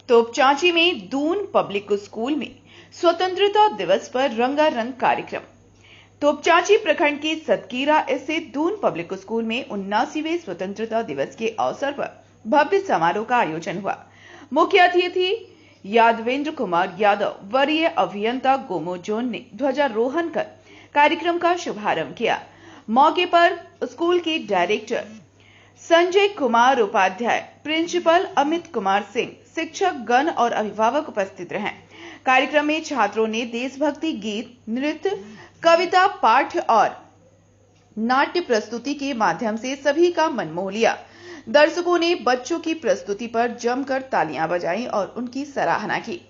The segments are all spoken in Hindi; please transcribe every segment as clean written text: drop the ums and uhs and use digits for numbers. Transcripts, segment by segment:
तोपचांची में दून पब्लिक स्कूल में स्वतंत्रता दिवस पर रंगारंग कार्यक्रम। तोपचांची प्रखंड के सतकीरा स्थित दून पब्लिक स्कूल में 79वें स्वतंत्रता दिवस के अवसर पर भव्य समारोह का आयोजन हुआ। मुख्य अतिथि यादवेंद्र कुमार यादव, वरीय अभियंता गोमो जोन ने ध्वजारोहण कर कार्यक्रम का शुभारंभ किया। मौके पर स्कूल के डायरेक्टर संजय कुमार उपाध्याय, प्रिंसिपल अमित कुमार सिंह, शिक्षक गण और अभिभावक उपस्थित रहे। कार्यक्रम में छात्रों ने देशभक्ति गीत, नृत्य, कविता पाठ और नाट्य प्रस्तुति के माध्यम से सभी का मन मोह लिया। दर्शकों ने बच्चों की प्रस्तुति पर जमकर तालियां बजाई और उनकी सराहना की।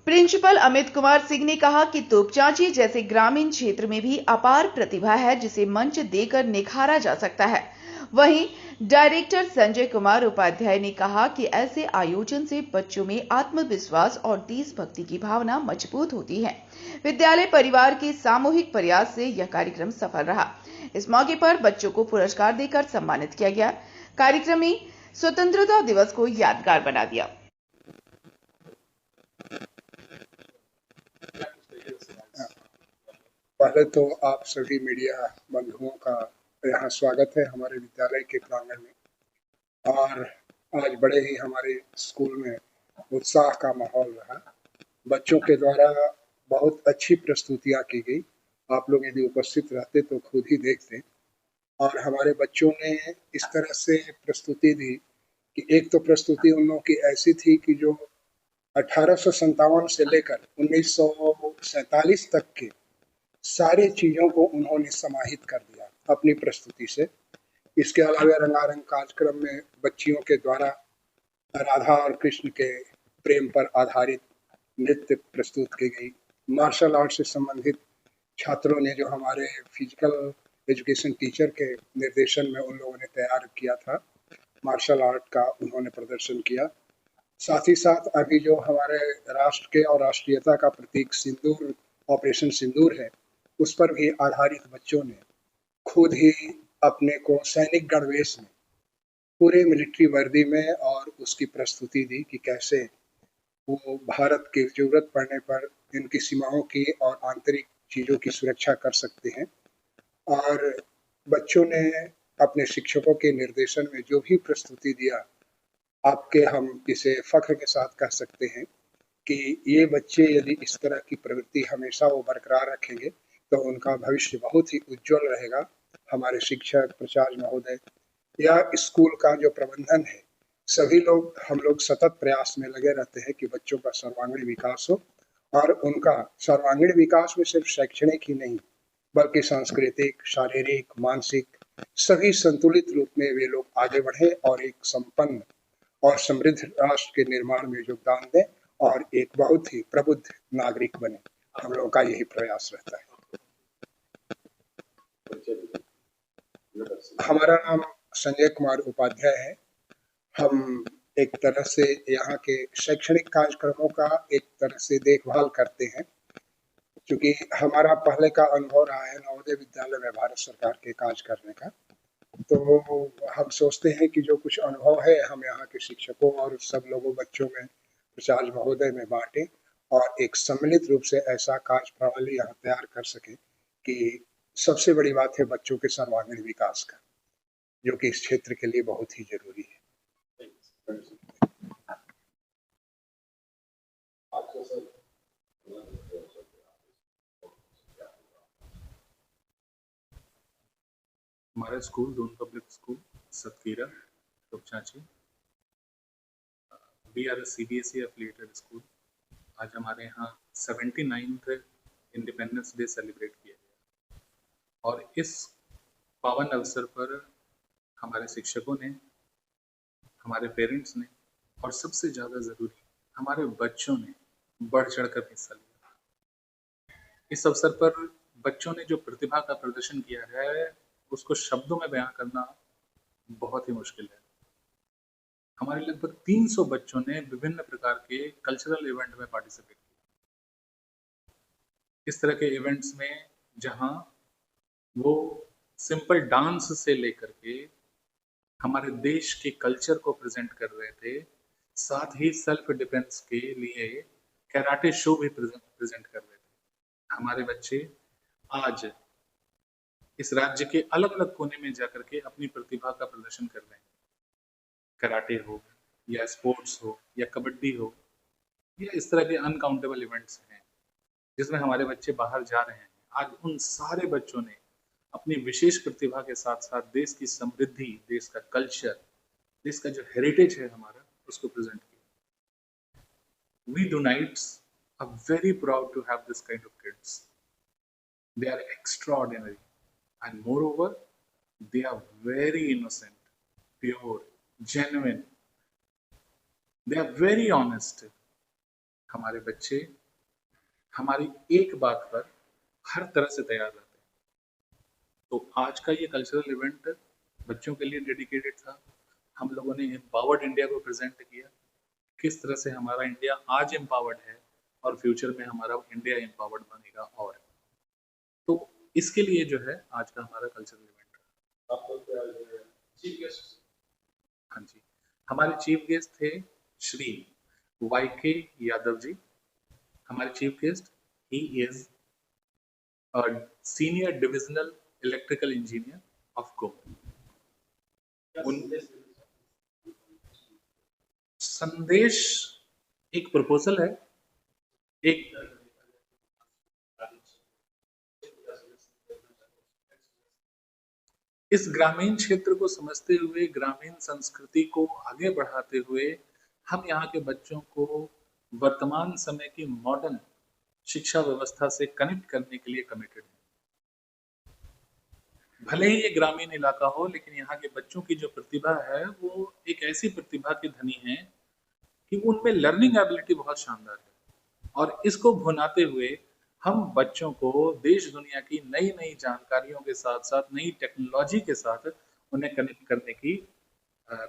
प्रिंसिपल अमित कुमार सिंह ने कहा कि तोपचांची जैसे ग्रामीण क्षेत्र में भी अपार प्रतिभा है जिसे मंच देकर निखारा जा सकता है। वहीं डायरेक्टर संजय कुमार उपाध्याय ने कहा कि ऐसे आयोजन से बच्चों में आत्मविश्वास और देशभक्ति की भावना मजबूत होती है। विद्यालय परिवार के सामूहिक प्रयास से यह कार्यक्रम सफल रहा। इस मौके पर बच्चों को पुरस्कार देकर सम्मानित किया गया। कार्यक्रम में स्वतंत्रता दिवस को यादगार बना दिया। पहले तो आप सभी मीडिया बंधुओं का यहाँ स्वागत है हमारे विद्यालय के प्रांगण में। और आज बड़े ही हमारे स्कूल में उत्साह का माहौल रहा। बच्चों के द्वारा बहुत अच्छी प्रस्तुतियाँ की गई। आप लोग यदि उपस्थित रहते तो खुद ही देखते। और हमारे बच्चों ने इस तरह से प्रस्तुति दी कि एक तो प्रस्तुति उन लोगों की ऐसी थी कि जो 1857 से लेकर 1947 तक के सारी चीज़ों को उन्होंने समाहित कर दिया अपनी प्रस्तुति से। इसके अलावा रंगारंग कार्यक्रम में बच्चियों के द्वारा राधा और कृष्ण के प्रेम पर आधारित नृत्य प्रस्तुत की गई। मार्शल आर्ट से संबंधित छात्रों ने जो हमारे फिजिकल एजुकेशन टीचर के निर्देशन में उन लोगों ने तैयार किया था, मार्शल आर्ट का उन्होंने प्रदर्शन किया। साथ ही साथ अभी जो हमारे राष्ट्र के और राष्ट्रीयता का प्रतीक सिंदूर, ऑपरेशन सिंदूर है, उस पर भी आधारित बच्चों ने खुद ही अपने को सैनिक गणवेश में पूरे मिलिट्री वर्दी में और उसकी प्रस्तुति दी कि कैसे वो भारत की जरूरत पड़ने पर इनकी सीमाओं की और आंतरिक चीज़ों की सुरक्षा कर सकते हैं। और बच्चों ने अपने शिक्षकों के निर्देशन में जो भी प्रस्तुति दिया, आपके हम इसे फख्र के साथ कह सकते हैं कि ये बच्चे यदि इस तरह की प्रवृत्ति हमेशा वो बरकरार रखेंगे तो उनका भविष्य बहुत ही उज्जवल रहेगा। हमारे शिक्षक, प्राचार्य महोदय या स्कूल का जो प्रबंधन है, सभी लोग हम लोग सतत प्रयास में लगे रहते हैं कि बच्चों का सर्वांगीण विकास हो। और उनका सर्वांगीण विकास में सिर्फ शैक्षणिक ही नहीं बल्कि सांस्कृतिक, शारीरिक, मानसिक सभी संतुलित रूप में वे लोग आगे बढ़े और एक संपन्न और समृद्ध राष्ट्र के निर्माण में योगदान दें और एक बहुत ही प्रबुद्ध नागरिक बने। हम लोगों का यही प्रयास रहता है। हमारा नाम संजय कुमार उपाध्याय है। हम एक तरह से यहाँ के शैक्षणिक कार्यक्रमों का एक तरह से देखभाल करते हैं, क्योंकि हमारा पहले का अनुभव रहा है नवोदय विद्यालय में भारत सरकार के कार्य करने का। तो हम सोचते हैं कि जो कुछ अनुभव है हम यहाँ के शिक्षकों और सब लोगों बच्चों में, प्राचार्य महोदय में बांटें और एक सम्मिलित रूप से ऐसा कार्य प्रणाली यहाँ तैयार कर सके कि सबसे बड़ी बात है बच्चों के सर्वांगीण विकास का, जो कि इस क्षेत्र के लिए बहुत ही जरूरी है। हमारा school Doon public school Satkira Topchanchi, we are CBSE affiliated school. आज हमारे यहाँ 79th इंडिपेंडेंस डे सेलिब्रेट किया गया और इस पावन अवसर पर हमारे शिक्षकों ने, हमारे पेरेंट्स ने और सबसे ज़्यादा ज़रूरी हमारे बच्चों ने बढ़ चढ़कर हिस्सा लिया। इस अवसर पर बच्चों ने जो प्रतिभा का प्रदर्शन किया है उसको शब्दों में बयां करना बहुत ही मुश्किल है। हमारे लगभग 300 बच्चों ने विभिन्न प्रकार के कल्चरल इवेंट में पार्टिसिपेट किया। इस तरह के इवेंट्स में जहां वो सिंपल डांस से लेकर के हमारे देश के कल्चर को प्रेजेंट कर रहे थे, साथ ही सेल्फ डिफेंस के लिए कराटे शो भी प्रेजेंट कर रहे थे। हमारे बच्चे आज इस राज्य के अलग अलग कोने में जाकर के अपनी प्रतिभा का प्रदर्शन कर रहे हैं। कराटे हो या स्पोर्ट्स हो या कबड्डी हो या इस तरह के अनकाउंटेबल इवेंट्स हैं जिसमें हमारे बच्चे बाहर जा रहे हैं। आज उन सारे बच्चों ने अपनी विशेष प्रतिभा के साथ साथ देश की समृद्धि, देश का कल्चर, देश का जो हेरिटेज है हमारा, उसको प्रेजेंट किया। We Dunites are very proud to have this kind of kids. They are extraordinary and moreover they are very innocent, pure, genuine. They are very honest. हमारे बच्चे हमारी एक बात पर हर तरह से तैयार रहते हैं। तो आज का ये कल्चरल इवेंट बच्चों के लिए डेडिकेटेड था। हम लोगों ने एम्पावर्ड इंडिया को प्रेजेंट किया, किस तरह से हमारा इंडिया आज एम्पावर्ड है और फ्यूचर में हमारा इंडिया एम्पावर्ड बनेगा। और तो इसके लिए जो है आज का हमारा कल्चरल इवेंट। चीफ गेस्ट, हाँ जी, हमारे चीफ गेस्ट थे श्री YK यादव जी। हमारे chief guest, he is a senior divisional electrical engineer of Goa. संदेश एक प्रपोजल है, एक इस ग्रामीण क्षेत्र को समझते हुए, ग्रामीण संस्कृति को आगे बढ़ाते हुए हम यहाँ के बच्चों को वर्तमान समय की मॉडर्न शिक्षा व्यवस्था से कनेक्ट करने के लिए कमिटेड है। भले ही ये ग्रामीण इलाका हो, लेकिन यहाँ के बच्चों की जो प्रतिभा है वो एक ऐसी प्रतिभा की धनी है कि उनमें लर्निंग एबिलिटी बहुत शानदार है। और इसको भुनाते हुए हम बच्चों को देश दुनिया की नई नई जानकारियों के साथ साथ नई टेक्नोलॉजी के साथ उन्हें कनेक्ट करने की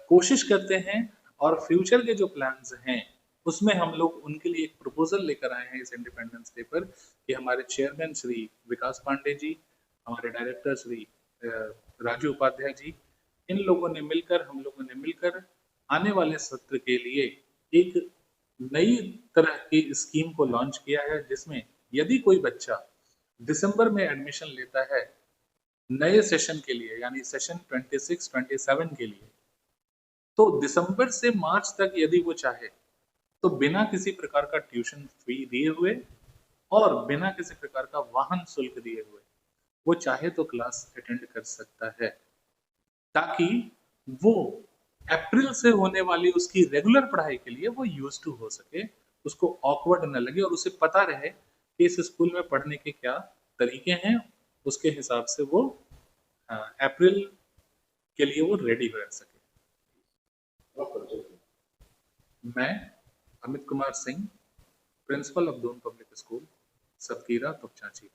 कोशिश करते हैं। और फ्यूचर के जो प्लान्स हैं उसमें हम लोग उनके लिए एक प्रपोजल लेकर आए हैं इस इंडिपेंडेंस डे पर कि हमारे चेयरमैन श्री विकास पांडे जी, हमारे डायरेक्टर श्री राजू उपाध्याय जी, इन लोगों ने मिलकर, हम लोगों ने मिलकर आने वाले सत्र के लिए एक नई तरह की स्कीम को लॉन्च किया है, जिसमें यदि कोई बच्चा दिसंबर में एडमिशन लेता है नए सेशन के लिए, यानी सेशन 26-27 के लिए, तो दिसंबर से मार्च तक यदि वो चाहे तो बिना किसी प्रकार का ट्यूशन फी दिए हुए और बिना किसी प्रकार का वाहन शुल्क दिए हुए वो चाहे तो क्लास अटेंड कर सकता है, ताकि वो अप्रैल से होने वाली उसकी रेगुलर पढ़ाई के लिए वो यूज टू हो सके, उसको ऑकवर्ड न लगे और उसे पता रहे कि इस स्कूल में पढ़ने के क्या तरीके हैं, उसके हिसाब से वो अप्रैल के लिए वो रेडी हो सके। मैं Amit Kumar Singh, principal of Doon public school, Satkira, Topchanchi.